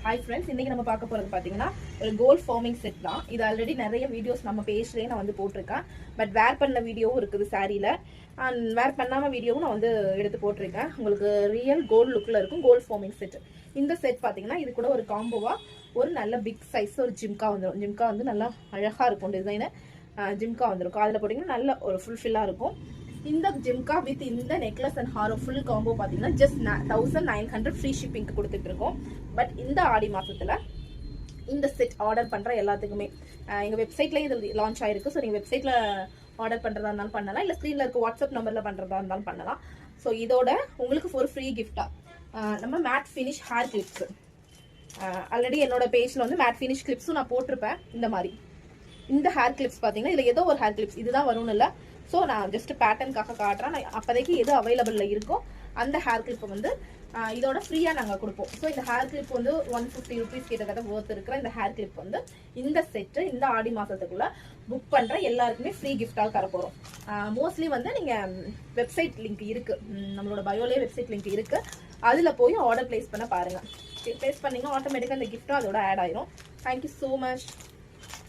Hi friends, இன்னைக்கு நம்ம பார்க்க போகிறது பார்த்தீங்கன்னா ஒரு கோல்ட் ஃபார்மிங் செட் தான். இது ஆல்ரெடி நிறைய வீடியோஸ் நம்ம பேஜ்லேயே நான் வந்து போட்டிருக்கேன். பட் வேர் பண்ண வீடியோவும் இருக்குது சாரியில், அண்ட் வேர் பண்ணாமல் வீடியோவும் நான் வந்து எடுத்து போட்டிருக்கேன். உங்களுக்கு ரியல் கோல்டு லுக்கில் இருக்கும் கோல்ட் ஃபார்மிங் செட். இந்த செட் பார்த்தீங்கன்னா இது கூட ஒரு காம்போவாக ஒரு நல்ல பிக் சைஸ் ஒரு ஜிம்கா வந்துடும். ஜிம்கா வந்து நல்லா அழகாக இருக்கும் டிசைனு. ஜிம்கா வந்துருக்கும். அதில் போட்டிங்கன்னா நல்ல ஒரு ஃபுல்ஃபில்லாக இருக்கும். இந்த ஜிம்கா வித் இந்த நெக்லஸ் அண்ட் ஹாரோ ஃபுல் காம்போ பார்த்தீங்கன்னா ஜஸ்ட் 1900 ஃப்ரீ ஷிப்பிங்க்கு கொடுத்துட்டு இருக்கோம். பட் இந்த ஆடி மாதத்தில் இந்த செட் ஆர்டர் பண்ணுற எல்லாத்துக்குமே எங்கள் வெப்சைட்லேயே இது லான்ச் ஆயிருக்கு. ஸோ நீங்கள் வெப்சைட்டில் ஆர்டர் பண்ணுறதா இருந்தாலும் பண்ணலாம், இல்லை ஸ்க்ரீனில் இருக்க வாட்ஸ்அப் நம்பரில் பண்ணுறதா இருந்தாலும் பண்ணலாம். ஸோ இதோட உங்களுக்கு ஒரு ஃப்ரீ கிஃப்டாக நம்ம matte finish hair clips, already என்னோட பேஜில் வந்து மேட் ஃபினிஷ் கிளிப்ஸும் நான் போட்டிருப்பேன். இந்த மாதிரி இந்த ஹேர் கிளிப்ஸ் பார்த்தீங்கன்னா இதில் ஏதோ ஒரு ஹேர் கிளிப்ஸ் இதுதான் வரும்னு இல்லை. ஸோ நான் ஜஸ்ட் பேட்டர்னுக்காக காட்டுறேன். நான் அப்போதைக்கு எது அவைலபிளில் இருக்கோ அந்த ஹேர் கிளிப்பை வந்து இதோட ஃப்ரீயாக நாங்கள் கொடுப்போம். ஸோ இந்த ஹேர் கிளிப் வந்து 150 ருபீஸ் கிட்டத்தட்ட ஒர்த் இருக்கிற இந்த ஹேர் கிளிப் வந்து இந்த செட்டு இந்த ஆடி மாதத்துக்குள்ளே புக் பண்ணுற எல்லாருக்குமே ஃப்ரீ கிஃப்டாக தரப்போகிறோம். மோஸ்ட்லி வந்து நீங்கள் வெப்சைட் லிங்க் இருக்குது, நம்மளோட பயோலே வெப்சைட் லிங்க் இருக்குது, அதில் போய் ஆர்டர் ப்ளேஸ் பண்ண பாருங்கள். ப்ளேஸ் பண்ணிங்கன்னா ஆட்டோமேட்டிக்காக இந்த கிஃப்ட்டும் அதோட ஆட் ஆயிரும். Thank you so much.